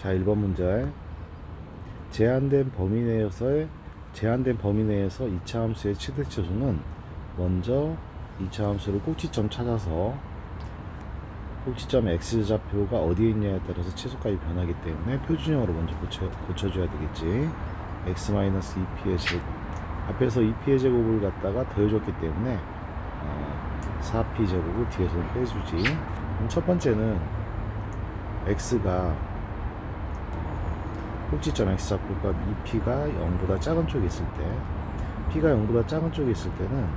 자, 1번 문제. 제한된 범위 내에서 2차 함수의 최대치수는 먼저 2차 함수를 꼭지점 찾아서 꼭지점 x좌표가 어디에 있냐에 따라서 최소값이 변하기 때문에 표준형으로 먼저 고쳐줘야 되겠지. x-2p의 제곱, 앞에서 2p의 제곱을 갖다가 더해줬기 때문에 4p 제곱을 뒤에서는 빼주지. 그럼 첫 번째는 x가 꼭지점 x좌표값 2p가 0보다 작은 쪽에 있을 때, p가 0보다 작은 쪽에 있을 때는,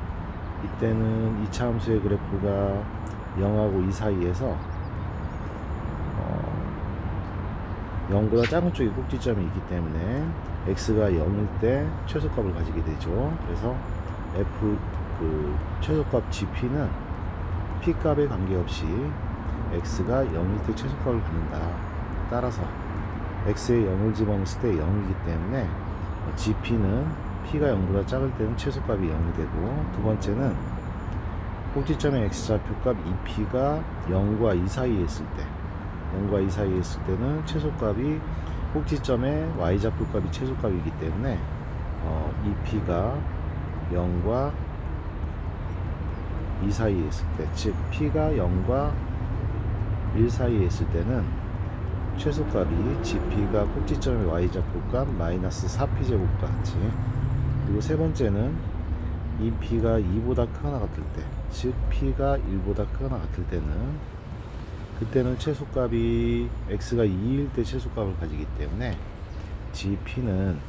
이때는 2차 함수의 그래프가 0하고 2 사이에서 0보다 작은 쪽이 꼭지점이 있기 때문에 x가 0일 때 최소값을 가지게 되죠. 그래서 최소값 gp는 p 값에 관계없이 x가 0일 때 최소값을 갖는다. 따라서 x에 0을 집어넣었을 때 0이기 때문에 gp는 p가 0보다 작을 때는 최소값이 0이 되고, 두 번째는 꼭지점의 x좌표값 2p가 0과 2 사이에 있을 때, 0과 2 사이에 있을 때는 최소값이 꼭지점의 y좌표값이 최소값이기 때문에 2p가 0과 2 사이에 있을 때, 즉 p가 0과 1 사이에 있을 때는 최소값이 gp가 꼭지점의 y좌표값 마이너스 4p 제곱 같지. 그리고 세 번째는 2p가 2보다 크거나 같을 때, 즉 p가 1보다 크거나 같을 때는, 그때는 최소값이 x가 2일 때 최소값을 가지기 때문에 gp는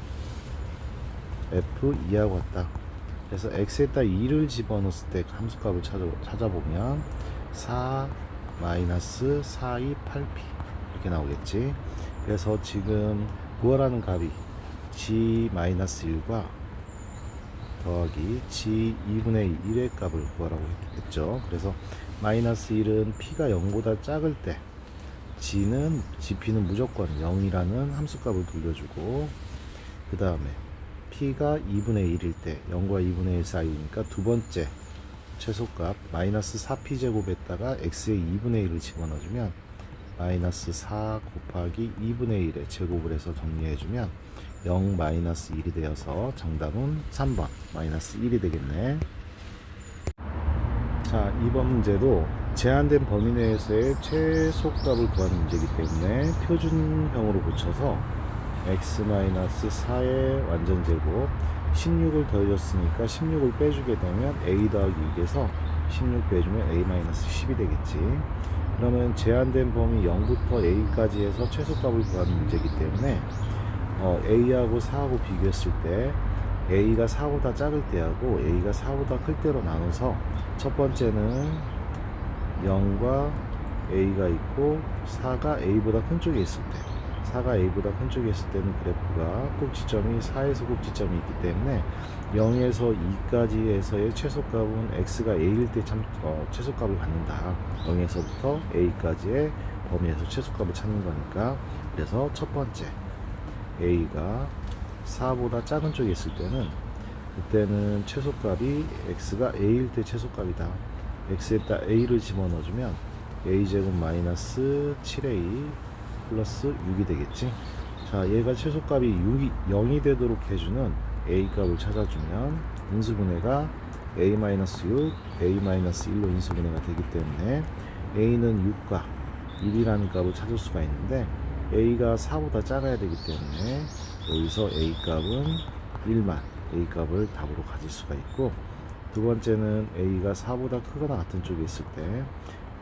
f2하고 같다. 그래서 x에다 2를 집어넣었을 때 함수값을 찾아보면 4 마이너스 42, 8p 이렇게 나오겠지. 그래서 지금 구하라는 값이 g-1과 더하기 g 2분의 1의 값을 구하라고 했죠. 그래서 마이너스 1은 p가 0보다 작을 때, gp는 무조건 0이라는 함수값을 돌려주고, 그 다음에 p가 2분의 1일 때, 0과 2분의 1 사이니까 두 번째 최소값 마이너스 4p 제곱에다가 x의 2분의 1을 집어넣어주면 마이너스 4 곱하기 2분의 1에 제곱을 해서 정리해주면 0 마이너스 1이 되어서 정답은 3번 마이너스 1이 되겠네. 자, 2번 문제도 제한된 범위 내에서의 최소값을 구하는 문제이기 때문에 표준형으로 고쳐서 x-4의 완전제곱, 16을 더해줬으니까 16을 빼주게 되면 a 더하기 6에서 16 빼주면 a-10이 되겠지. 그러면 제한된 범위 0부터 a까지 해서 최소값을 구하는 문제이기 때문에 a하고 4하고 비교했을 때 a가 4보다 작을 때하고 a가 4보다 클 때로 나눠서, 첫 번째는 0과 a가 있고 4가 a보다 큰 쪽에 있을 때, 4가 a보다 큰 쪽에 있을 때는 그래프가 꼭지점이 4에서 꼭지점이 있기 때문에 0에서 2까지에서의 최소값은 x가 a일 때 최소값을 갖는다. 0에서부터 a까지의 범위에서 최소값을 찾는 거니까. 그래서 첫 번째 a가 4보다 작은 쪽에 있을 때는, 그때는 최소값이 x가 a일 때 최소값이다. x에다 a를 집어넣어주면 a제곱 마이너스 7a 플러스 6이 되겠지. 자, 얘가 최소값이 0이 되도록 해주는 a 값을 찾아주면 인수분해가 a-6, a-1로 인수분해가 되기 때문에 a는 6과 1이라는 값을 찾을 수가 있는데, a가 4보다 작아야 되기 때문에 여기서 a 값은 1만 a 값을 답으로 가질 수가 있고, 두 번째는 a가 4보다 크거나 같은 쪽에 있을 때,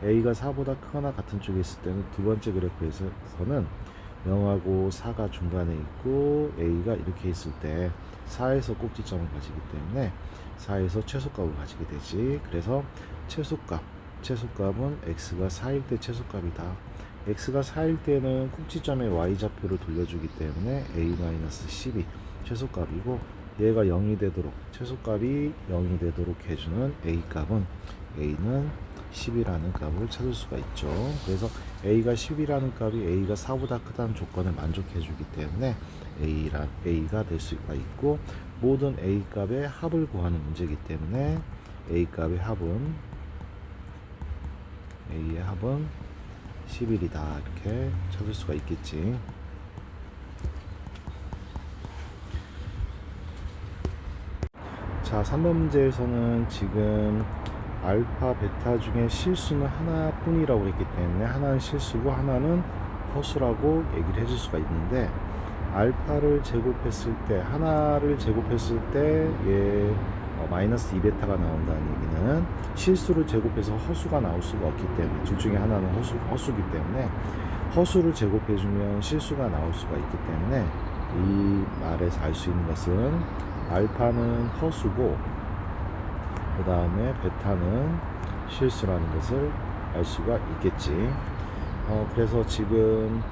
a가 4보다 크거나 같은 쪽에 있을 때는 두 번째 그래프에서는 0하고 4가 중간에 있고 a가 이렇게 있을 때 4에서 꼭지점을 가지기 때문에 4에서 최소값을 가지게 되지. 그래서 최소값은 x가 4일 때 최소값이다. x가 4일 때는 꼭지점의 y좌표를 돌려주기 때문에 a-10이 최소값이고, 얘가 0이 되도록, 최소값이 0이 되도록 해주는 a값은 a는 10이라는 값을 찾을 수가 있죠. 그래서 a가 10이라는 값이 a가 4보다 크다는 조건에 만족해 주기 때문에 a가 될 수가 있고, 모든 a 값의 합을 구하는 문제이기 때문에 a 값의 합은 a의 합은 11이다 이렇게 찾을 수가 있겠지. 자, 3번 문제에서는 지금 알파, 베타 중에 실수는 하나뿐이라고 했기 때문에 하나는 실수고 하나는 허수라고 얘기를 해줄 수가 있는데, 알파를 제곱했을 때, 하나를 제곱했을 때 얘 마이너스 2베타가 나온다는 얘기는 실수를 제곱해서 허수가 나올 수가 없기 때문에, 둘 중에 하나는 허수기 때문에 허수를 제곱해주면 실수가 나올 수가 있기 때문에, 이 말에서 알 수 있는 것은 알파는 허수고 그 다음에 베타는 실수라는 것을 알 수가 있겠지. 그래서 지금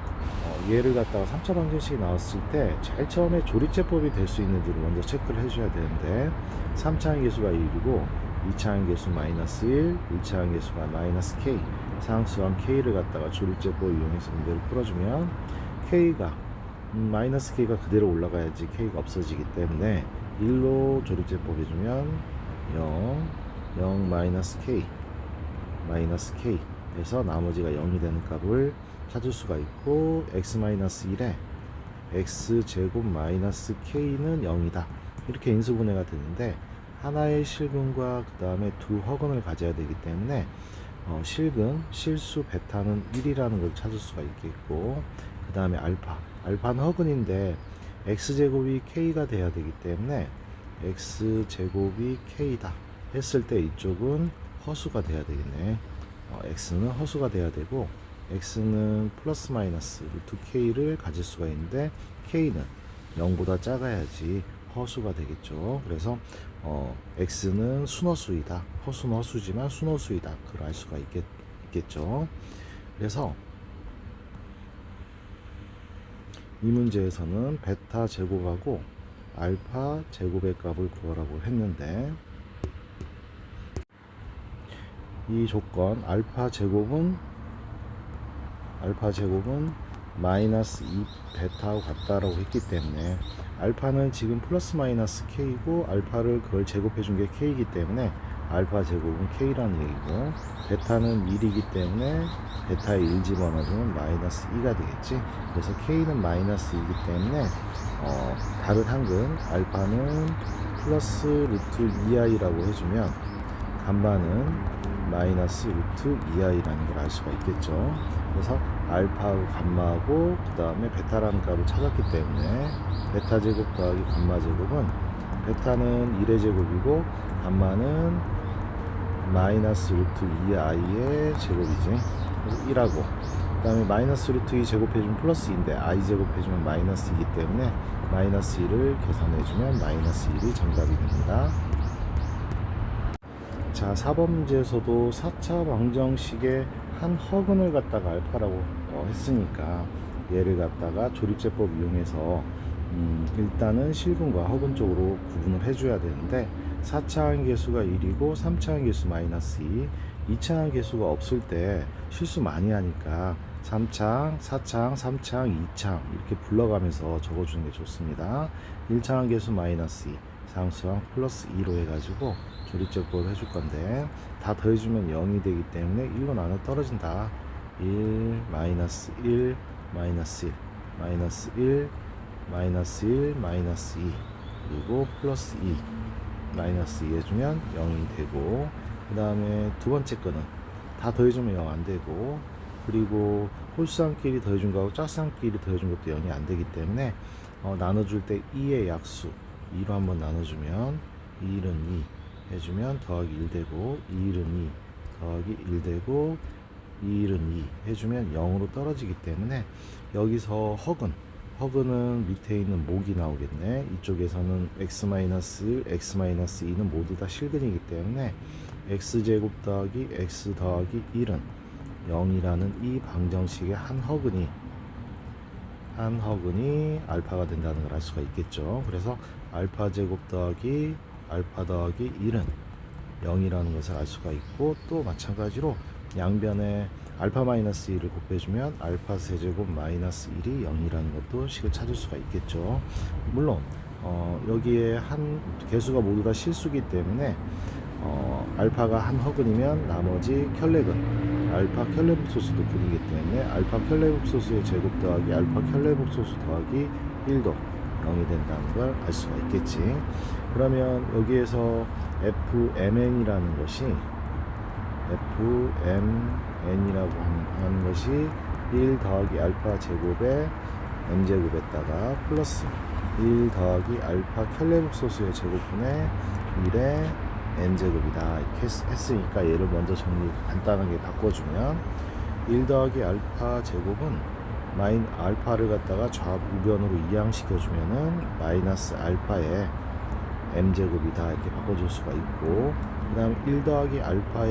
얘를 갖다가 3차 방정식이 나왔을 때 제일 처음에 조립제법이 될 수 있는지를 먼저 체크를 해줘야 되는데, 3차 함계수가 1이고 2차 함계수 마이너스 1, 1차 함계수가 마이너스 k, 상수항 k를 갖다가 조립제법을 이용해서 문제를 풀어주면 k가 마이너스 k가 그대로 올라가야지 k가 없어지기 때문에 1로 조립제법 해주면 0 마이너스 k 해서 나머지가 0이 되는 값을 찾을 수가 있고, x 마이너스 1에 x제곱 마이너스 k는 0이다 이렇게 인수분해가 되는데, 하나의 실근과 그 다음에 두 허근을 가져야 되기 때문에 실근, 실수 베타는 1이라는 걸 찾을 수가 있겠고, 그 다음에 알파는 허근인데 x제곱이 k가 돼야 되기 때문에 x제곱이 k다 했을 때 이쪽은 허수가 돼야 되겠네. x는 허수가 돼야 되고, x는 플러스 마이너스 루트 k를 가질 수가 있는데 k는 0보다 작아야지 허수가 되겠죠. 그래서 x는 순허수이다, 허수는 허수지만 순허수이다, 그걸 알 수가 있겠죠. 그래서 이 문제에서는 베타 제곱하고 알파 제곱의 값을 구하라고 했는데, 이 조건 알파 제곱은 마이너스 2 베타하고 같다라고 했기 때문에, 알파는 지금 플러스 마이너스 k이고 알파를 그걸 제곱해 준 게 k이기 때문에 알파 제곱은 k라는 얘기고, 베타는 1이기 때문에 베타에 1 집어넣으면 마이너스 2가 되겠지. 그래서 k는 마이너스 2이기 때문에 다른 한근 알파는 플러스 루트 2i라고 해주면 감마는 마이너스 루트 2i라는 걸 알 수가 있겠죠. 그래서 알파하고 감마하고 그 다음에 베타라는 값을 찾았기 때문에 베타 제곱 더하기 감마 제곱은, 베타는 1의 제곱이고 감마는 마이너스 루트 2i의 제곱이지. 그래서 1하고 그 다음에 마이너스 루트 2 제곱해주면 플러스 2인데 i 제곱해주면 마이너스 2이기 때문에 마이너스 1을 계산해주면 마이너스 1이 정답이 됩니다. 자, 4번 문제에서도 4차 방정식의 한 허근을 갖다가 알파라고 했으니까 얘를 갖다가 조립제법 이용해서 일단은 실근과 허근 쪽으로 구분을 해줘야 되는데, 4차 함계수가 1이고 3차 함계수 마이너스 2, 2차 함계수가 없을 때 실수 많이 하니까 3창, 4창, 3창, 2창 이렇게 불러가면서 적어주는 게 좋습니다. 1차 함계수 마이너스 2, 상수항 플러스 2로 해가지고 조립제법을 해줄 건데, 다 더해주면 0이 되기 때문에 1로 나눠 떨어진다. 1, 마이너스 1, 마이너스 1, 마이너스 1, 마이너스 1, 마이너스 2, 그리고 플러스 2, 마이너스 2 해주면 0이 되고, 그 다음에 두 번째 거는 다 더해주면 0 안 되고, 그리고 홀수함끼리 더해준 거하고 짝수함끼리 더해준 것도 0이 안 되기 때문에 나눠줄 때 2의 약수 2로 한번 나눠주면 2일은 2 해주면 더하기 1 되고, 2일은 2 더하기 1 되고, 2일은 2 해주면 0으로 떨어지기 때문에, 여기서 허근은 밑에 있는 목이 나오겠네. 이쪽에서는 x-1, x-2는 모두 다 실근이기 때문에 x제곱 더하기 x 더하기 1은 0이라는 이 방정식의 한 허근이 알파가 된다는 걸 알 수가 있겠죠. 그래서 알파 제곱 더하기 알파 더하기 1은 0이라는 것을 알 수가 있고, 또 마찬가지로 양변에 알파 마이너스 1을 곱해주면 알파 세제곱 마이너스 1이 0이라는 것도 식을 찾을 수가 있겠죠. 물론 여기에 한 개수가 모두 다 실수기 때문에 알파가 한 허근이면 나머지 켤레근 알파 켤레복소수도 근이기 때문에 알파 켤레복소수의 제곱 더하기 알파 켤레복소수 더하기 1도 0이 된다는 걸 알 수가 있겠지. 그러면 여기에서 fmn이라는 것이 fmn이라고 하는 것이 1 더하기 알파 제곱에 m제곱에다가 플러스 1 더하기 알파 켈레복소수의 제곱분의 1의 n제곱이다 이렇게 했으니까 얘를 먼저 정리 간단하게 바꿔주면 1 더하기 알파 제곱은 알파를 갖다가 좌우변으로 이항시켜주면은 마이너스 알파의 m제곱이다 이렇게 바꿔줄 수가 있고, 그 다음 1 더하기 알파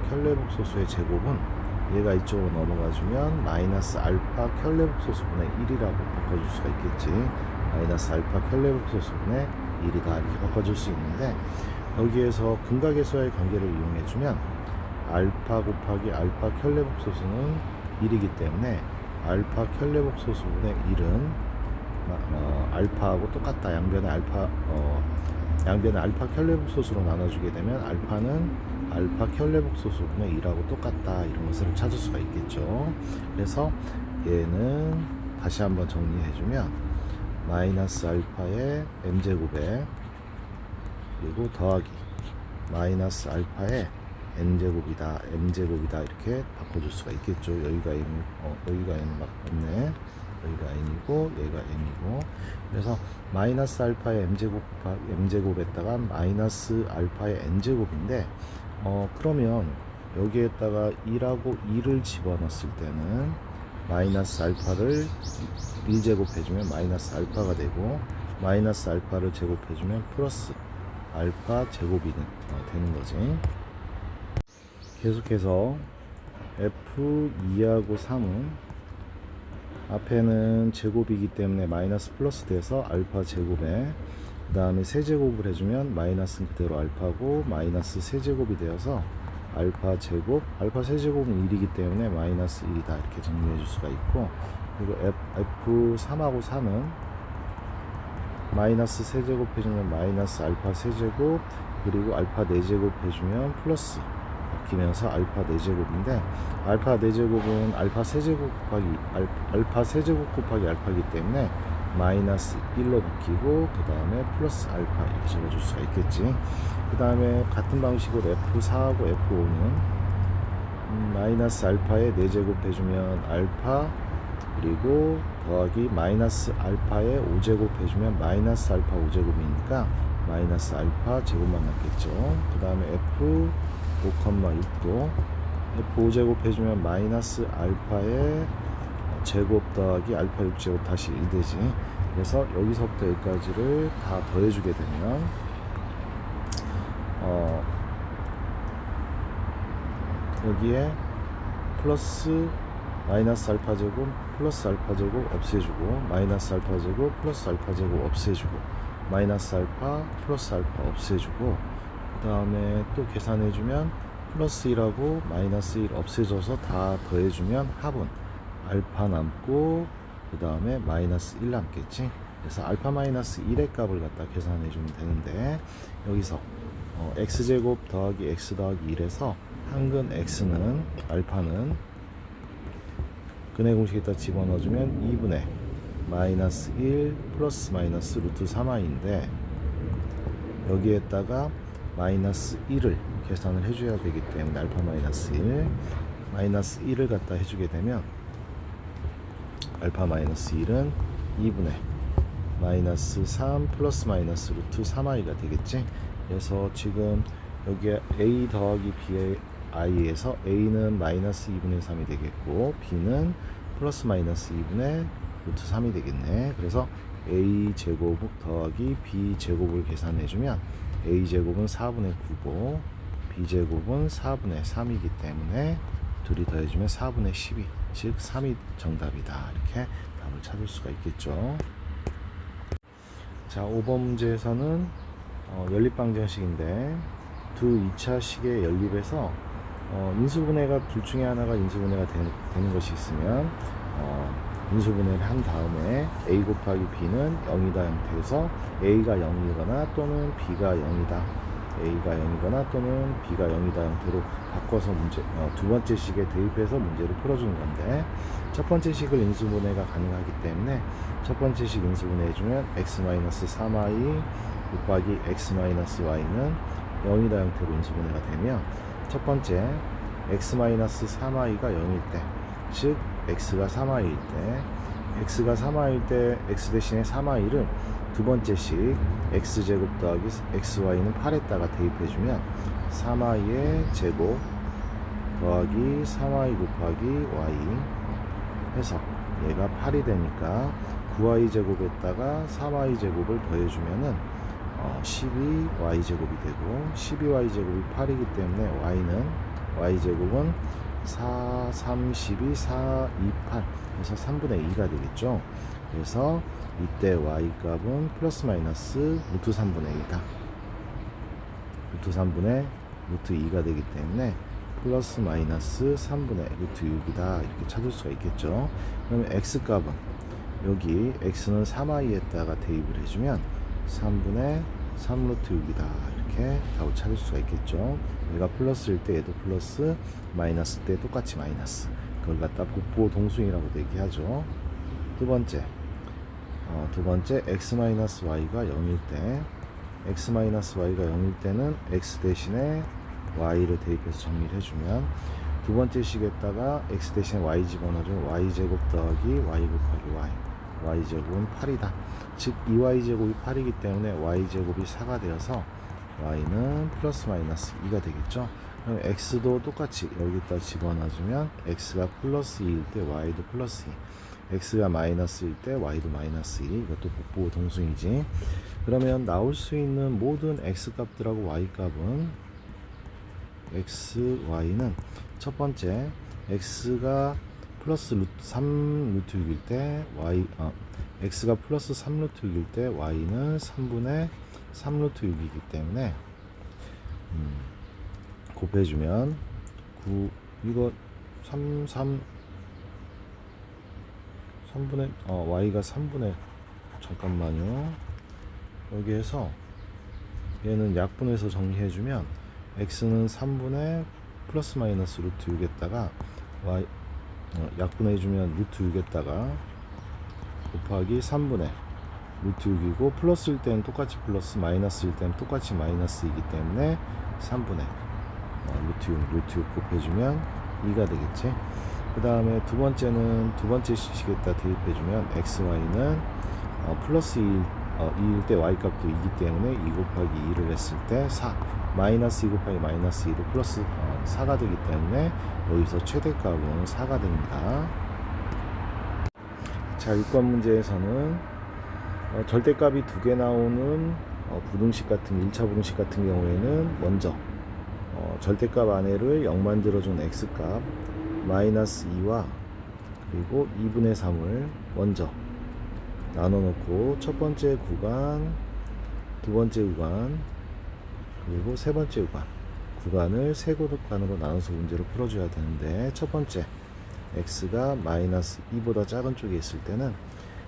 켈레복소수의 제곱은 얘가 이쪽으로 넘어가주면 마이너스 알파 켈레복소수분의 1이라고 바꿔줄 수가 있겠지. 마이너스 알파 켈레복소수분의 1이다 이렇게 바꿔줄 수 있는데, 여기에서 근각의수와의 관계를 이용해주면 알파 곱하기 알파 켈레복소수는 1이기 때문에 알파 켈레복소수분의 1은 알파하고 똑같다. 양변의 알파 켈레복소수로 나눠주게 되면 알파는 알파 켈레복소수분의 2하고 똑같다. 이런 것을 찾을 수가 있겠죠. 그래서 얘는 다시 한번 정리해주면 마이너스 알파의 m제곱에 그리고 더하기 마이너스 알파의 m제곱이다 이렇게 바꿔줄 수가 있겠죠. 여기가 n 맞네. 여기가 n이고 얘가 n이고, 그래서 마이너스 알파의 m제곱에다가 마이너스 알파의 n제곱인데, 그러면 여기에다가 1하고 2를 집어넣었을 때는 마이너스 알파를 1제곱해주면 마이너스 알파가 되고, 마이너스 알파를 제곱해주면 플러스 알파 제곱이 되는 거지. 계속해서 F2하고 3은 앞에는 제곱이기 때문에 마이너스 플러스 돼서 알파 제곱에 그 다음에 세제곱을 해주면 마이너스는 그대로 알파고 마이너스 세제곱이 되어서 알파 세제곱은 1이기 때문에 마이너스 1이다 이렇게 정리해 줄 수가 있고, 그리고 F3하고 4는 마이너스 세제곱 해주면 마이너스 알파 세제곱, 그리고 알파 4제곱 해주면 플러스 바뀌면서 알파 4제곱인데, 알파 4제곱은 알파 세제곱 곱하기 알파이기 때문에 마이너스 1로 바뀌고, 그 다음에 플러스 알파 이렇게 적어줄 수가 있겠지. 그 다음에 같은 방식으로 F4하고 F5는 마이너스 알파에 4제곱 해주면 알파, 그리고 더하기 마이너스 알파에 5제곱 해주면 마이너스 알파 5제곱이니까 마이너스 알파 제곱만 남겠죠. 그 다음에 F5,6도 F5제곱 해주면 마이너스 알파의 제곱 더하기 알파 6제곱 다시 1되지. 그래서 여기서부터 여기까지를 다 더해주게 되면 여기에 플러스 마이너스 알파 제곱 플러스 알파 제곱 없애주고, 마이너스 알파 제곱 플러스 알파 제곱 없애주고, 마이너스 알파 플러스 알파 없애주고, 그 다음에 또 계산해주면 플러스 1하고 마이너스 1 없애줘서 다 더해주면 합은 알파 남고, 그 다음에 마이너스 1 남겠지. 그래서 알파 마이너스 1의 값을 갖다 계산해주면 되는데, 여기서 x제곱 더하기 x 더하기 1에서 한근 x는 알파는 근해 공식에다 집어넣어주면 2분의 마이너스 1 플러스 마이너스 루트 3i인데, 여기에다가 마이너스 1을 계산을 해줘야 되기 때문에 알파 마이너스 1을 갖다 해주게 되면 알파 마이너스 1은 2분의 마이너스 3 플러스 마이너스 루트 3i가 되겠지. 그래서 지금 여기에 a 더하기 b의 i에서 a는 마이너스 2분의 3이 되겠고 b는 플러스 마이너스 2분의 루트 3이 되겠네. 그래서 a 제곱 더하기 b 제곱을 계산해주면 a 제곱은 4분의 9고 b 제곱은 4분의 3이기 때문에 둘이 더해주면 4분의 12, 즉 3이 정답이다. 이렇게 답을 찾을 수가 있겠죠. 자, 5번 문제에서는 연립방정식인데 두 2차식의 연립에서 인수분해가 둘 중에 하나가 인수분해가 되는 것이 있으면 인수분해를 한 다음에 a 곱하기 b는 0이다 형태에서 a가 0이거나 또는 b가 0이다 A가 0이거나 또는 B가 0이다 형태로 바꿔서 두 번째 식에 대입해서 문제를 풀어주는 건데, 첫 번째 식을 인수분해가 가능하기 때문에 첫 번째 식 인수분해 해주면 x-3y 곱하기 x-y는 0이다 형태로 인수분해가 되면, 첫 번째 x-3y가 0일 때, 즉 x가 3y일 때 x 대신에 3y를 두 번째 식 x제곱 더하기 xy는 8에다가 대입해주면 3y의 제곱 더하기 3y 곱하기 y 해서 얘가 8이 되니까 9y 제곱에다가 3y 제곱을 더해주면은 12y 제곱이 되고, 12y 제곱이 8이기 때문에 y 제곱은 4, 3, 12, 4, 2, 8 그래서 3분의 2가 되겠죠. 그래서 이때 y 값은 플러스 마이너스 루트 3분의 2다. 루트 3분의 루트 2가 되기 때문에 플러스 마이너스 3분의 루트 6이다 이렇게 찾을 수가 있겠죠. 그러면 x 값은 여기 x는 3y에다가 대입을 해주면 3분의 3 루트 6이다 이렇게 답을 찾을 수가 있겠죠. 얘가 플러스일 때 얘도 플러스, 마이너스 때 똑같이 마이너스. 그걸 갖다 복부 동수이라고 얘기하죠. 두 번째 x-y가 0일 때, x-y가 0일 때는 x 대신에 y를 대입해서 정리를 해주면, 두 번째 식에다가 x 대신에 y 집어넣어주면 y제곱 더하기 y 곱하기 y제곱은 8이다. 즉 2y제곱이 8이기 때문에 y제곱이 4가 되어서 y는 플러스 마이너스 2가 되겠죠. 그럼 x도 똑같이 여기다 집어넣어주면 x가 플러스 2일 때 y도 플러스 2, x가 마이너스일 때 y도 마이너스 2. 이것도 복부 동수이지. 그러면 나올 수 있는 모든 x 값들하고 y 값은 y는 첫 번째 x가 플러스 3 루트 6일 때 x가 플러스 3 루트 6일 때 y는 3분의 3 루트 6이기 때문에 곱해주면 이거 3분의 y가 3분의 잠깐만요. 여기에서 얘는 약분해서 정리해주면 x는 3분의 플러스 마이너스 루트 6에다가 약분해주면 루트 6에다가 곱하기 3분의 루트 6이고, 플러스일 때는 똑같이 플러스, 마이너스일 때는 똑같이 마이너스이기 때문에 3분의 루트 6 곱해주면 2가 되겠지. 그 다음에 두 번째 식에다 대입해주면 xy는 플러스 2일 때 y 값도 2이기 때문에 2 곱하기 2를 했을 때 4, 마이너스 2 곱하기 마이너스 2로 플러스 4가 되기 때문에 여기서 최대값은 4가 됩니다. 자, 6번 문제에서는 절대값이 두 개 나오는 부등식 같은 1차 부등식 같은 경우에는 먼저 절대값 안에를 0 만들어준 x값 마이너스 2와 그리고 2분의 3을 먼저 나눠놓고 첫 번째 구간, 두 번째 구간, 그리고 세 번째 구간을 세 구간으로 나눠서 문제를 풀어줘야 되는데, 첫 번째 x가 마이너스 2보다 작은 쪽에 있을 때는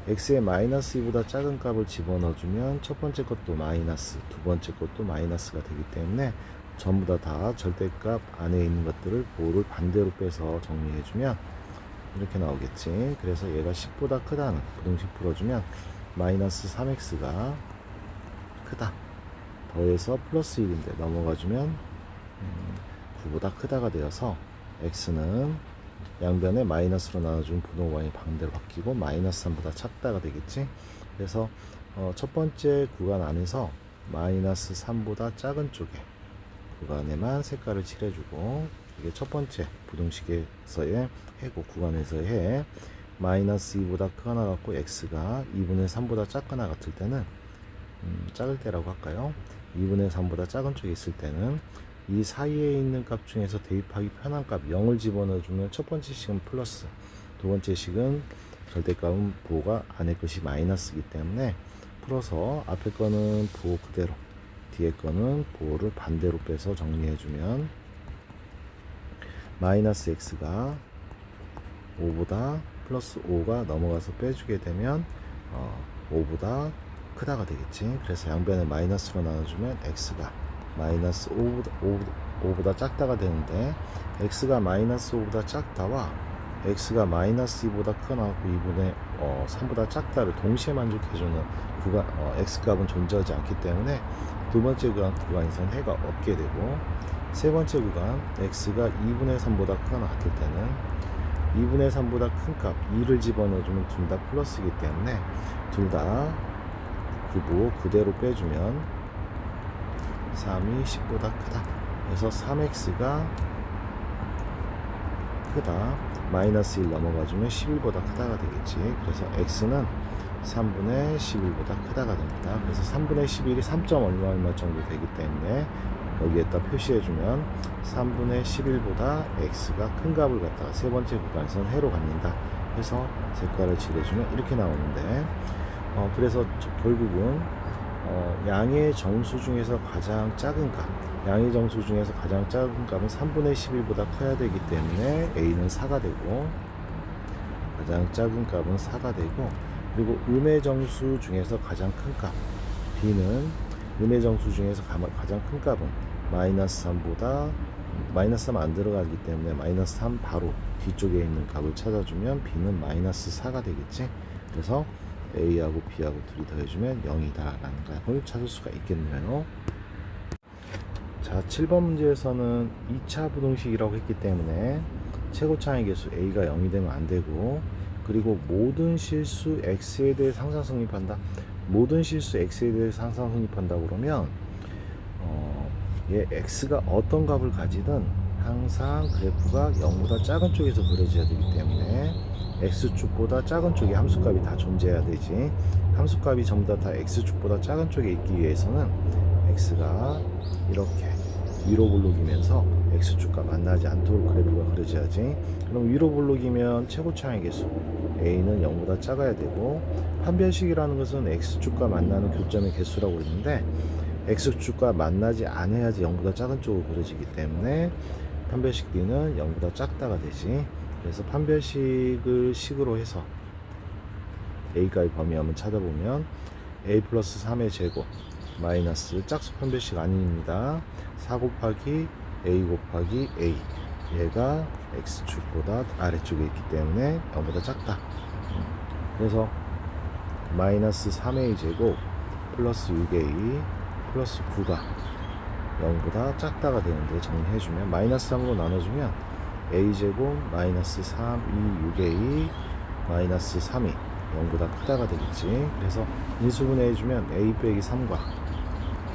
x의 마이너스 2보다 작은 값을 집어넣어주면 첫 번째 것도 마이너스, 두 번째 것도 마이너스가 되기 때문에 전부 다 절대값 안에 있는 것들을 보호를 반대로 빼서 정리해주면 이렇게 나오겠지. 그래서 얘가 10보다 크다는 부등식 풀어주면 마이너스 3x가 크다. 더해서 플러스 1인데 넘어가주면 9보다 크다가 되어서 x는 양변에 마이너스로 나눠준 부동반이 반대로 바뀌고 마이너스 3보다 작다가 되겠지. 그래서 첫 번째 구간 안에서 마이너스 3보다 작은 쪽에 구간에만 색깔을 칠해주고, 이게 첫 번째 부등식에서의 해고 구간에서의 해, 마이너스 2보다 크거나 같고 x가 2분의 3보다 작거나 같을 때는 작을 때라고 할까요? 2분의 3보다 작은 쪽에 있을 때는 이 사이에 있는 값 중에서 대입하기 편한 값 0을 집어넣어주면 첫 번째 식은 플러스, 두 번째 식은 절대값은 부호가 안에 것이 마이너스이기 때문에 풀어서 앞에 거는 부호 그대로, 뒤에 거는 부호를 반대로 빼서 정리해주면 마이너스 x가 5보다 플러스 5가 넘어가서 빼주게 되면 5보다 크다가 되겠지. 그래서 양변을 마이너스로 나눠주면 x가 마이너스 5보다 작다가 되는데, x가 마이너스 5보다 작다와 x가 마이너스 2보다 크거나 2분의 3보다 작다를 동시에 만족해주는 구간, x값은 존재하지 않기 때문에 두 번째 구간에서는 해가 없게 되고, 세 번째 구간 x가 2분의 3보다 크거나 같을 때는 2분의 3보다 큰 값 2를 집어넣어주면 둘 다 플러스이기 때문에 둘 다 9보 그대로 빼주면 3이 10보다 크다. 그래서 3x가 크다. 마이너스 1 넘어가주면 11보다 크다가 되겠지. 그래서 x는 3분의 11보다 크다가 됩니다. 그래서 3분의 11이 3점 얼마 정도 되기 때문에 여기에다 표시해주면 3분의 11보다 x가 큰 값을 갖다가 세 번째 구간에서는 해로 갖는다 해서 색깔을 칠해주면 이렇게 나오는데, 그래서 결국은 양의 정수 중에서 가장 작은 값, 양의 정수 중에서 가장 작은 값은 3분의 11보다 커야 되기 때문에 a는 4가 되고, 가장 작은 값은 4가 되고, 그리고 음의 정수 중에서 가장 큰 값 b는 음의 정수 중에서 가장 큰 값은 마이너스 3보다 마이너스 3 안 들어가기 때문에 마이너스 3 바로 뒤쪽에 있는 값을 찾아주면 b는 마이너스 4가 되겠지. 그래서 a하고 b하고 둘이 더해주면 0이다 라는 값을 찾을 수가 있겠네요. 자, 7번 문제에서는 2차 부등식이라고 했기 때문에 최고차의 개수 a가 0이 되면 안 되고, 그리고 모든 실수 x에 대해 상상 성립한다. 모든 실수 x에 대해 상상 성립한다 그러면 얘 x가 어떤 값을 가지든 항상 그래프가 0보다 작은 쪽에서 그려져야 되기 때문에 x축보다 작은 쪽에 함수값이 다 존재해야 되지. 함수값이 전부 다 x축보다 작은 쪽에 있기 위해서는 x가 이렇게 위로 볼록이면서 x축과 만나지 않도록 그래프가 그려져야지. 그럼 위로 볼록이면 최고차의 개수 a는 0보다 작아야 되고, 판별식이라는 것은 x축과 만나는 교점의 개수라고 했는데 x축과 만나지 않아야지 0보다 작은 쪽으로 그려지기 때문에 판별식 b는 0보다 작다가 되지. 그래서 판별식을 식으로 해서 a까지 범위 한번 찾아보면 a 플러스 3의 제곱 마이너스 짝수 판별식 아닙니다. 4 곱하기 a 곱하기 a, 얘가 x축보다 아래쪽에 있기 때문에 0보다 작다. 그래서 마이너스 3a 제곱 플러스 6a 플러스 9가 0보다 작다가 되는데, 정리해주면 마이너스 3으로 나눠주면 a제곱 마이너스 3, 2, 6a 마이너스 3이 0보다 크다가 되겠지. 그래서 인수분해해주면 a 빼기 3과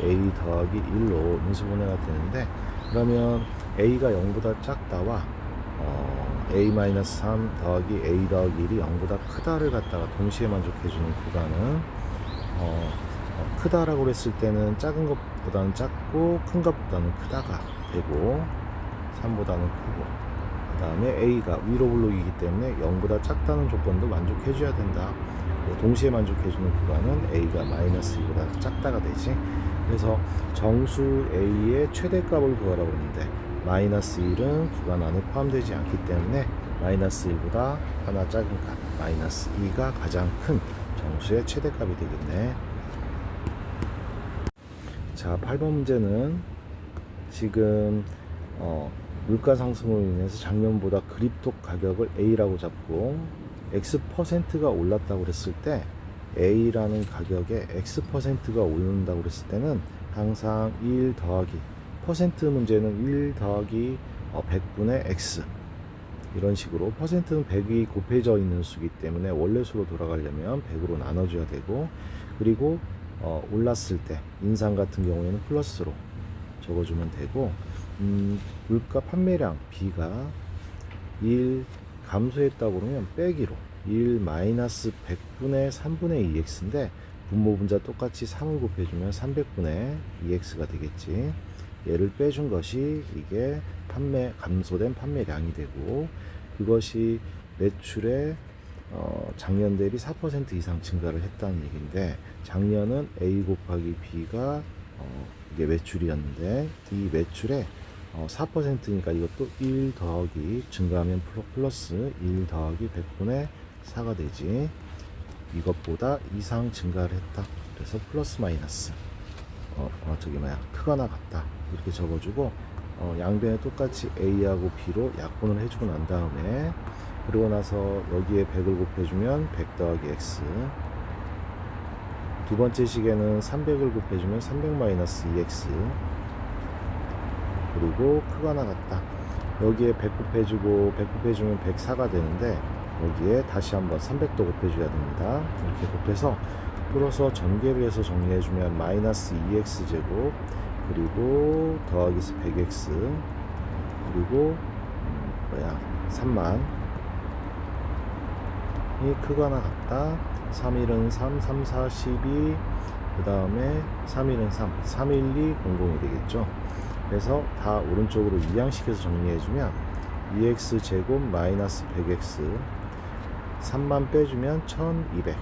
a 더하기 1로 인수분해가 되는데, 그러면 a가 0보다 작다와 a-3 더하기 a 더하기 1이 0보다 크다를 갖다가 동시에 만족해주는 구간은 크다라고 그랬을 때는 작은 것보다는 작고 큰 것보다는 크다가 되고, 3보다는 크고, 그 다음에 a가 위로 볼록이기 때문에 0보다 작다는 조건도 만족해줘야 된다. 동시에 만족해주는 구간은 a가 마이너스 2보다 작다가 되지. 그래서 정수 a의 최대값을 구하라고 했는데 마이너스 1은 구간 안에 포함되지 않기 때문에 마이너스 1보다 하나 작은 값 마이너스 2가 가장 큰 정수의 최대값이 되겠네. 자, 8번 문제는 지금 물가 상승으로 인해서 작년보다 그립톡 가격을 A라고 잡고 X%가 올랐다고 그랬을 때 A라는 가격에 X%가 오른다고 그랬을 때는 항상 1 더하기 퍼센트 문제는 1 더하기 100분의 X 이런 식으로, 퍼센트는 100이 곱해져 있는 수기 때문에 원래 수로 돌아가려면 100으로 나눠줘야 되고, 그리고 올랐을 때 인상 같은 경우에는 플러스로 적어주면 되고, 물가 판매량 B가 1 감소했다고 그러면 빼기로 1 마이너스 100분의 3분의 2x인데 분모 분자 똑같이 3을 곱해주면 300분의 2x가 되겠지. 얘를 빼준 것이 이게 감소된 판매량이 되고, 그것이 매출에 작년 대비 4% 이상 증가를 했다는 얘기인데, 작년은 A 곱하기 B가 이게 매출이었는데 이 매출에 4%니까 이것도 1 더하기 증가하면 플러스 1 더하기 100분의 4가 되지. 이것보다 이상 증가를 했다. 그래서 플러스 마이너스 크거나 같다 이렇게 적어주고, 양변에 똑같이 A하고 B로 약분을 해주고 난 다음에, 그리고 나서 여기에 100을 곱해주면 100 더하기 X, 두 번째 식에는 300을 곱해주면 300 마이너스 2X, 그리고 크거나 같다. 여기에 100 곱해주고 100 곱해주면 104가 되는데, 여기에 다시 한번 300도 곱해줘야 됩니다. 이렇게 곱해서 풀어서 전개를 해서 정리해주면 마이너스 2x 제곱, 그리고 더하기 100x, 그리고 3만 이 크거나 같다. 3일은 3, 3, 4, 12, 그 다음에 3일은 3, 3, 1, 2, 00이 되겠죠. 그래서 다 오른쪽으로 이항시켜서 정리해주면 2x 제곱 마이너스 100x, 3만 빼주면 1200,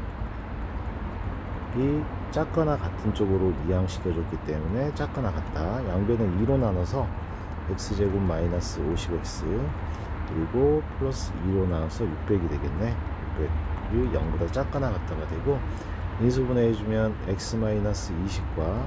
이 작거나 같은 쪽으로 이항시켜줬기 때문에 작거나 같다. 양변을 2로 나눠서 x제곱 마이너스 50x, 그리고 플러스 2로 나눠서 600이 되겠네. 600이 0보다 작거나 같다가 되고, 인수분해 해주면 x 마이너스 20과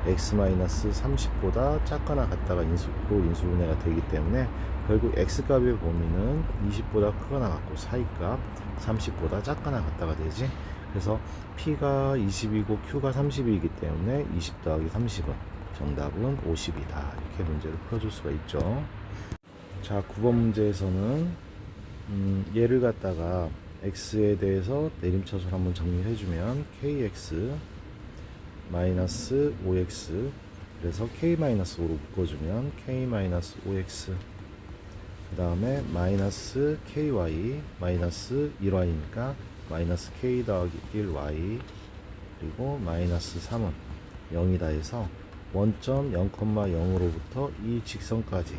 x 마이너스 30보다 작거나 같다가 인수분해가 되기 때문에, 결국 x값의 범위는 20보다 크거나 같고 사이값 30보다 작거나 같다가 되지. 그래서 P가 20이고 Q가 30이기 때문에 20 더하기 30은 정답은 50이다. 이렇게 문제를 풀어줄 수가 있죠. 자, 9번 문제에서는 얘를 갖다가 x에 대해서 내림차순 한번 정리를 해주면 kx 마이너스 5x, 그래서 k-5로 묶어주면 k-5x, 그 다음에 마이너스 ky 마이너스 1y니까 마이너스 k 더하기 1y, 그리고 마이너스 3은 0이다 해서 원점 0,0으로부터 이 직선까지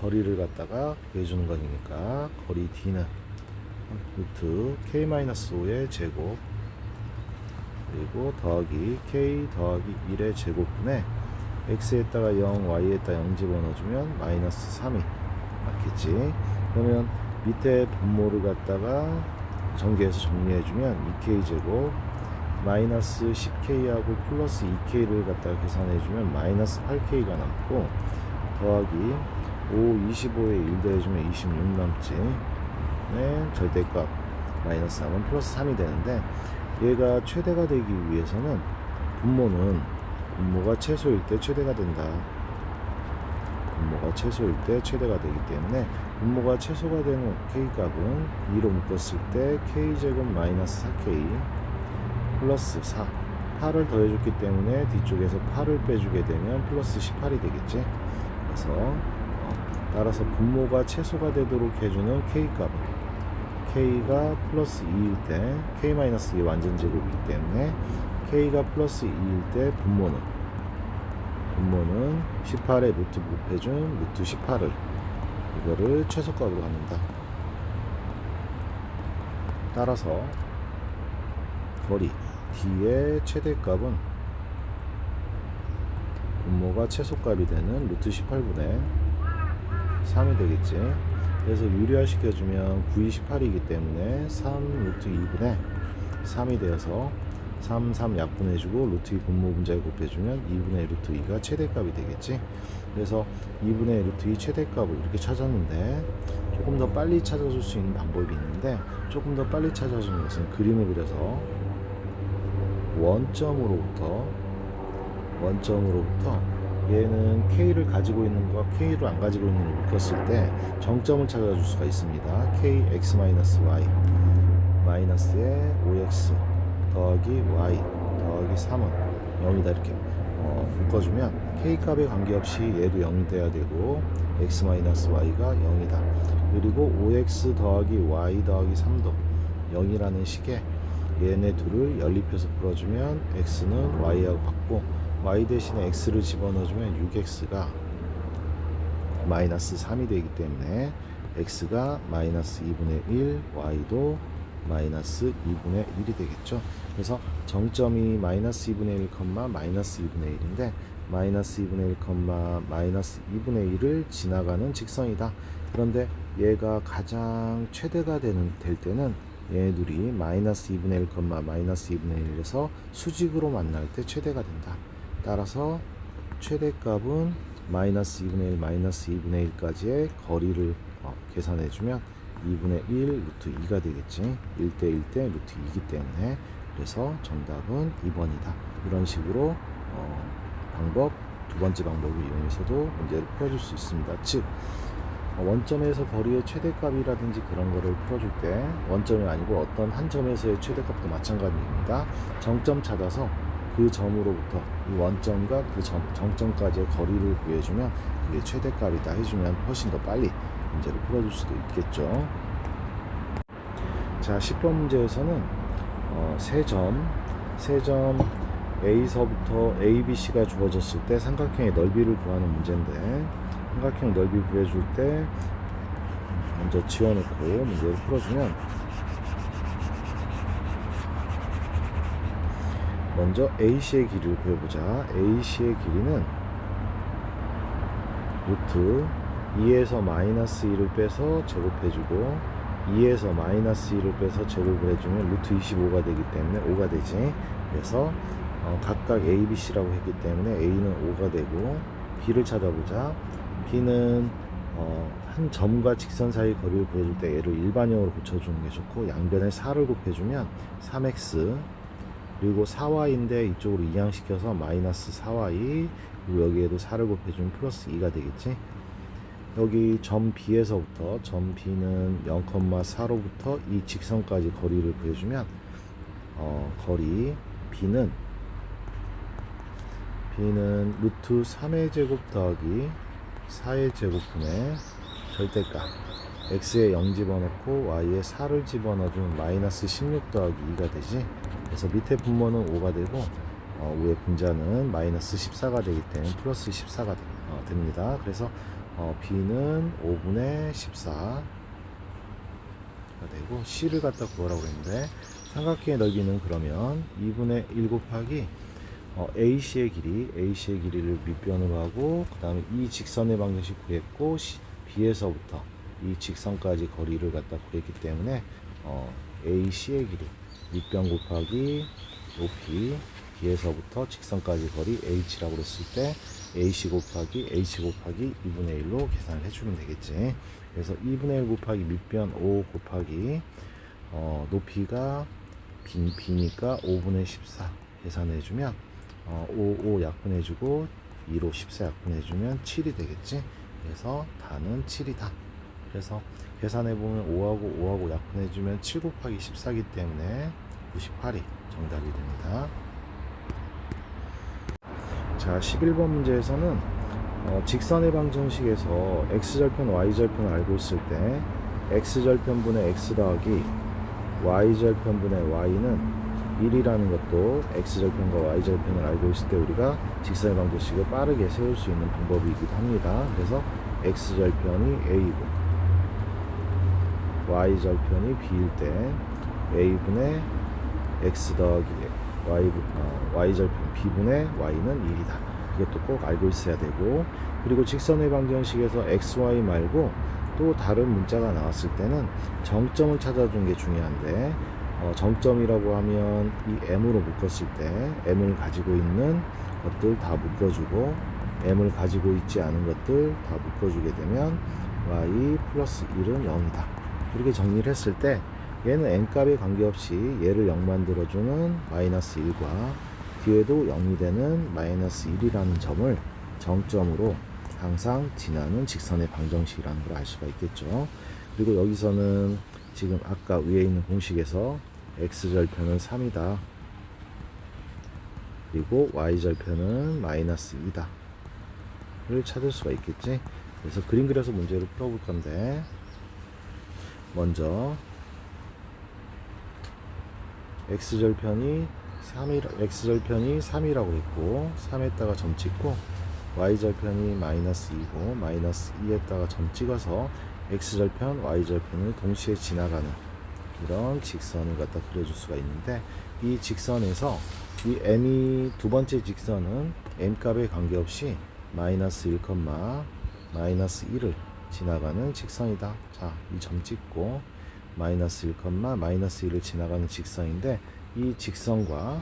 거리를 갖다가 구해주는 거니까, 거리 d는 루트 k-5의 제곱, 그리고 더하기 k 더하기 1의 제곱분에 x에다가 0, y에다 0 집어넣어주면 마이너스 3이 맞겠지. 그러면 밑에 분모를 갖다가 전개해서 정리해주면 2k 제곱 마이너스 10k하고 플러스 2k를 갖다가 계산해주면 마이너스 8k가 남고, 더하기 5, 25에 1 더해주면 26 남지. 네, 절대값 마이너스 3은 플러스 3이 되는데, 얘가 최대가 되기 위해서는 분모가 최소일 때 최대가 된다. 분모가 최소일 때 최대가 되기 때문에, 분모가 최소가 되는 k값은 2로 묶었을 때 k제곱 마이너스 4k 플러스 4, 8을 더해줬기 때문에 뒤쪽에서 8을 빼주게 되면 플러스 18이 되겠지. 그래서 따라서 분모가 최소가 되도록 해주는 k값은 k가 플러스 2일 때 k-2 완전 제곱이기 때문에, k가 플러스 2일 때 분모는 18에 루트 곱해준 루트 18을 이거를 최소값으로 합니다. 따라서 거리 d의 최대값은 분모가 최소값이 되는 루트 18분의 3이 되겠지. 그래서 유리화 시켜주면 9이 18이기 때문에 3 루트 2분의 3이 되어서 3, 3 약분해주고 루트 2 분모 분자에 곱해주면 2분의 루트 2가 최대값이 되겠지. 그래서 2분의 루트 2 최대값을 이렇게 찾았는데, 조금 더 빨리 찾아줄 수 있는 방법이 있는데, 조금 더 빨리 찾아주는 것은 그림을 그려서 원점으로부터 얘는 K를 가지고 있는 것과 K를 안 가지고 있는 걸 묶었을 때 정점을 찾아줄 수가 있습니다. KX-Y 마이너스에 5X 더하기 Y 더하기 3은 0이다 이렇게 묶어주면 K값에 관계없이 얘도 0이 돼야 되고 X-Y가 0이다. 그리고 5X 더하기 Y 더하기 3도 0이라는 식의 얘네 둘을 연립해서 풀어주면 X는 Y하고 같고, Y 대신에 X를 집어넣어주면 6X가 마이너스 3이 되기 때문에 X가 마이너스 2분의 1, Y도 마이너스 2분의 1이 되겠죠. 그래서 정점이 마이너스 2분의 1, 마이너스 2분의 1인데, 마이너스 2분의 1, 마이너스 2분의 1을 지나가는 직선이다. 그런데 얘가 가장 최대가 될 때는 얘네들이 마이너스 2분의 1, 마이너스 2분의 1에서 수직으로 만날 때 최대가 된다. 따라서 최대값은 마이너스 2분의 1, 마이너스 2분의 1까지의 거리를 계산해주면 2분의 1 루트 2가 되겠지. 1대 1대 루트 2이기 때문에. 그래서 정답은 2번이다. 이런 식으로 두 번째 방법을 이용해서도 문제를 풀어줄 수 있습니다. 즉 원점에서 거리의 최대값이라든지 그런 거를 풀어줄 때, 원점이 아니고 어떤 한 점에서의 최대값도 마찬가지입니다. 정점 찾아서 그 점으로부터 이 원점과 그 정점까지의 거리를 구해주면 그게 최대값이다 해주면 훨씬 더 빨리 문제를 풀어줄 수도 있겠죠. 자, 10번 문제에서는 세 점 A서부터 ABC가 주어졌을 때 삼각형의 넓이를 구하는 문제인데, 삼각형 넓이 구해줄 때 먼저 지워놓고 문제를 풀어주면, 먼저 AC의 길이를 구해보자. AC의 길이는 루트 2에서 마이너스 2를 빼서 제곱해주고 2에서 마이너스 2를 빼서 제곱을 해주면 루트 25가 되기 때문에 5가 되지. 그래서 각각 A, B, C라고 했기 때문에 A는 5가 되고, B를 찾아보자. B는 한 점과 직선 사이 거리를 구해줄 때 얘를 일반형으로 고쳐주는 게 좋고, 양변에 4를 곱해주면 3x, 그리고 4y인데 이쪽으로 이항시켜서 마이너스 4y, 그리고 여기에도 4를 곱해주면 플러스 2가 되겠지. 여기 점 B에서부터, 점 B는 0,4로부터 이 직선까지 거리를 구해주면 거리 B는 루트 3의 제곱 더하기 4의 제곱분의 절대값 x에 0 집어넣고 y에 4를 집어넣어주면 마이너스 16 더하기 2가 되지. 그래서 밑에 분모는 5가 되고 위에 분자는 마이너스 14가 되기 때문에 플러스 14가 됩니다. 그래서 b는 5분의 14가 되고, c를 갖다 구하라고 했는데 삼각형의 넓이는 그러면 2분의 1 곱하기 AC의 길이를 밑변으로 하고, 그 다음에 이 직선의 방정식 구했고, B에서부터 이 직선까지 거리를 갖다 구했기 때문에 AC의 길이 밑변 곱하기 높이, B에서부터 직선까지 거리 H라고 했을 때 AC 곱하기 2분의 1로 계산을 해주면 되겠지. 그래서 2분의 1 곱하기 밑변 5 곱하기 높이가 B니까 5분의 14 계산해주면 5 약분해주고 2로 14 약분해주면 7이 되겠지. 그래서 답은 7이다. 그래서 계산해보면 5하고 약분해주면 7 곱하기 14이기 때문에 98이 정답이 됩니다. 자, 11번 문제에서는 직선의 방정식에서 x절편, y절편을 알고 있을 때 x절편분의 x 더하기 y절편분의 y는 1이라는 것도 x절편과 y절편을 알고 있을 때 우리가 직선의 방정식을 빠르게 세울 수 있는 방법이기도 합니다. 그래서 x절편이 a이고 y절편이 b일 때 a분의 x 더하기 y절편 b분의 y는 1이다. 이것도 꼭 알고 있어야 되고, 그리고 직선의 방정식에서 xy 말고 또 다른 문자가 나왔을 때는 정점을 찾아주는 게 중요한데, 정점이라고 하면 이 m으로 묶었을 때 m을 가지고 있는 것들 다 묶어주고, m을 가지고 있지 않은 것들 다 묶어주게 되면 y 플러스 1은 0이다. 이렇게 정리를 했을 때 얘는 n값에 관계없이 얘를 0 만들어주는 마이너스 1과 뒤에도 0이 되는 마이너스 1이라는 점을 정점으로 항상 지나는 직선의 방정식이라는 걸 알 수가 있겠죠. 그리고 여기서는 지금 아까 위에 있는 공식에서 x절편은 3이다. 그리고 y절편은 마이너스 2다. 를 찾을 수가 있겠지. 그래서 그림 그려서 문제를 풀어볼 건데, 먼저 x절편이 3이라고 했고 3에다가 점 찍고, y절편이 마이너스 2고 마이너스 2에다가 점 찍어서 x절편, y절편을 동시에 지나가는 이런 직선을 갖다 그려줄 수가 있는데, 이 직선에서 이 m이 두 번째 직선은 m값에 관계없이 마이너스 1, 마이너스 1을 지나가는 직선이다. 자, 이 점 찍고 마이너스 1, 마이너스 1을 지나가는 직선인데, 이 직선과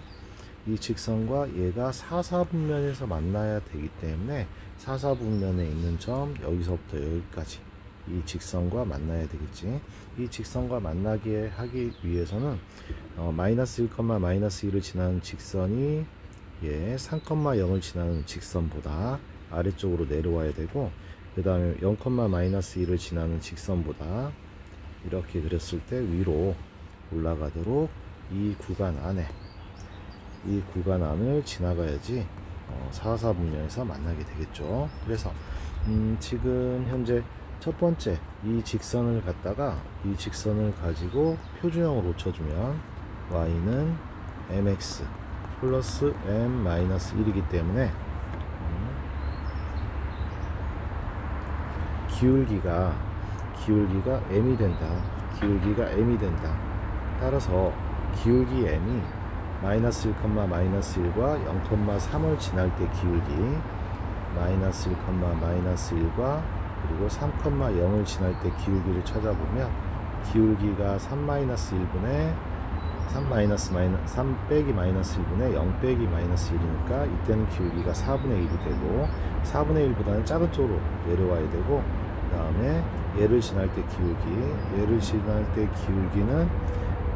이 직선과 얘가 사사분면에서 만나야 되기 때문에 사사분면에 있는 점 여기서부터 여기까지 이 직선과 만나야 되겠지. 이 직선과 만나게 하기 위해서는 마이너스 1, 마이너스 1을 지나는 직선이 3,0을 지나는 직선보다 아래쪽으로 내려와야 되고, 그 다음에 0, 마이너스 1을 지나는 직선보다 이렇게 그렸을 때 위로 올라가도록 이 구간 안을 지나가야지 사사분면에서 만나게 되겠죠. 그래서 지금 현재 첫 번째 이 직선을 갖다가 이 직선을 가지고 표준형으로 쳐주면 y는 mx 플러스 m 마이너스 1이기 때문에 기울기가 m이 된다. 따라서 기울기 m이 마이너스 1, 마이너스 1과 0,3을 지날 때 기울기, 마이너스 1, 마이너스 1과 그리고 3,0을 지날 때 기울기를 찾아보면 기울기가 3 빼기 마이너스 1분의 0 빼기 마이너스 1이니까 이때는 기울기가 4분의 1이 되고, 4분의 1보다는 작은 쪽으로 내려와야 되고, 그 다음에 얘를 지날 때 기울기는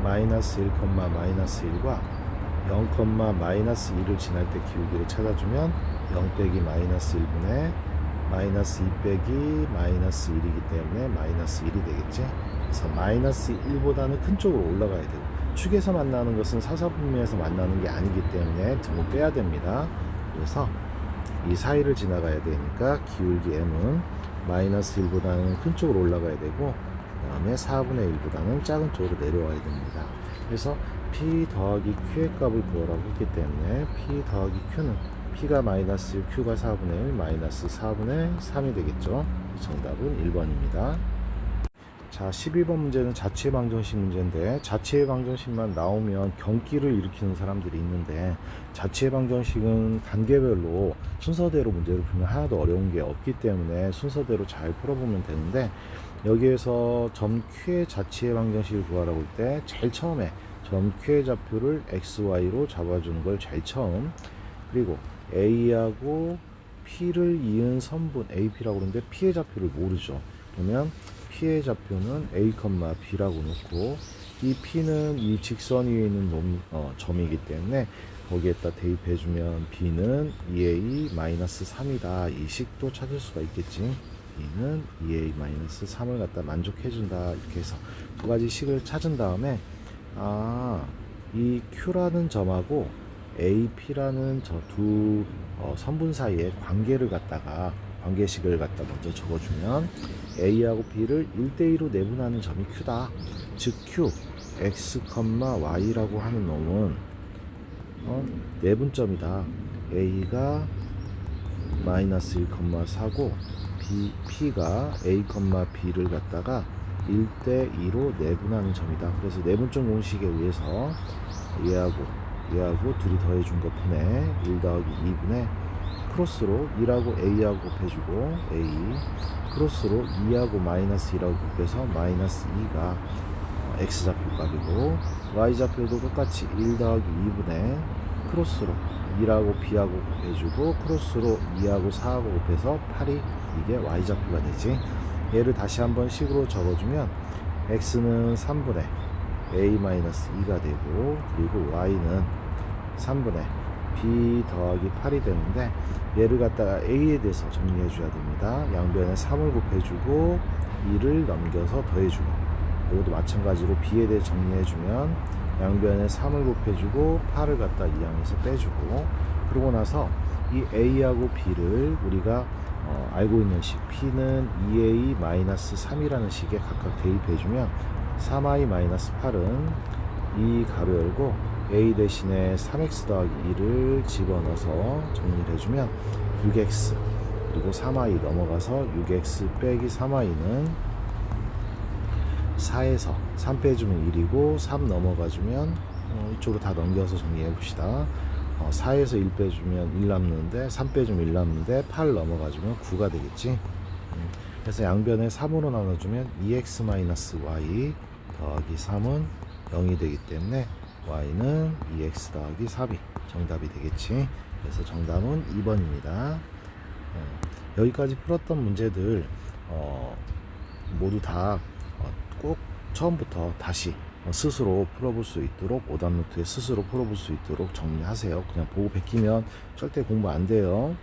마이너스 1, 마이너스 1과 0, 마이너스 2를 지날 때 기울기를 찾아주면 0 빼기 마이너스 1분의 마이너스 2 빼기 마이너스 1이기 때문에 마이너스 1이 되겠지. 그래서 마이너스 1보다는 큰 쪽으로 올라가야 되고, 축에서 만나는 것은 사사분면에서 만나는 게 아니기 때문에 등을 빼야 됩니다. 그래서 이 사이를 지나가야 되니까 기울기 m은 마이너스 1보다는 큰 쪽으로 올라가야 되고, 그 다음에 4분의 1보다는 작은 쪽으로 내려와야 됩니다. 그래서 P 더하기 Q의 값을 구하라고 했기 때문에 P 더하기 Q는 P가 마이너스 1, Q가 4분의 1, 마이너스 4분의 3이 되겠죠. 정답은 1번입니다. 자, 12번 문제는 자체 방정식 문제인데, 자체 방정식만 나오면 경기를 일으키는 사람들이 있는데, 자체 방정식은 단계별로 순서대로 문제를 풀면 하나도 어려운 게 없기 때문에 순서대로 잘 풀어보면 되는데, 여기에서 점 Q의 자체 방정식을 구하라고 할 때 제일 처음에 점 Q의 좌표를 XY로 잡아주는 걸 제일 처음, 그리고 A하고 P를 이은 선분 AP라고 그러는데 P의 좌표를 모르죠. 그러면 P의 좌표는 A, B라고 놓고, 이 P는 이 직선 위에 있는 점이기 때문에 거기에다 대입해주면 B는 2A-3이다. 이 식도 찾을 수가 있겠지. B는 2A-3을 갖다 만족해준다. 이렇게 해서 두 가지 식을 찾은 다음에, 이 Q라는 점하고 AP라는 저 두 선분 사이의 관계식을 갖다 먼저 적어주면 A하고 B를 1대2로 내분하는 점이 Q다. 즉 Q, X, Y라고 하는 놈은 내분점이다. A가 마이너스 1, 4고 P가 A, B를 갖다가 1대2로 내분하는 점이다. 그래서 내분점 공식에 의해서 얘하고 둘이 더해준 것 분의 1 더하기 2분의 크로스로 1하고 A하고 곱해주고 A 크로스로 2하고 마이너스 1하고 곱해서 마이너스 2가 X좌표 값이고, Y좌표도 똑같이 1 더하기 2분의 크로스로 1하고 B하고 곱해주고 크로스로 2하고 4하고 곱해서 8이 이게 Y좌표가 되지. 얘를 다시 한번 식으로 적어주면 X는 3분의 A-2가 되고, 그리고 Y는 3분의 B 더하기 8이 되는데, 얘를 갖다가 A에 대해서 정리해 줘야 됩니다. 양변에 3을 곱해주고 2를 넘겨서 더해주고, 이것도 마찬가지로 B에 대해 정리해 주면 양변에 3을 곱해주고 8을 갖다 이 양에서 빼주고, 그러고 나서 이 A하고 B를 우리가 알고 있는 식 P는 2A-3이라는 식에 각각 대입해주면 3i-8은 이 가로 열고 A 대신에 3x 더하기 2를 집어넣어서 정리를 해주면 6x, 그리고 3i 넘어가서 6x 빼기 3i는 4에서 3 빼주면 1이고, 3 넘어가주면 이쪽으로 다 넘겨서 정리해 봅시다. 4에서 1 빼주면 1 남는데, 3 빼주면 1 남는데 8 넘어가주면 9가 되겠지. 그래서 양변에 3으로 나눠주면 2x-y 더하기 3은 0이 되기 때문에 y는 2x 더하기 4b 정답이 되겠지. 그래서 정답은 2번입니다. 여기까지 풀었던 문제들 모두 다 꼭 처음부터 다시 스스로 풀어볼 수 있도록 오답노트에 스스로 풀어볼 수 있도록 정리하세요. 그냥 보고 베끼면 절대 공부 안 돼요.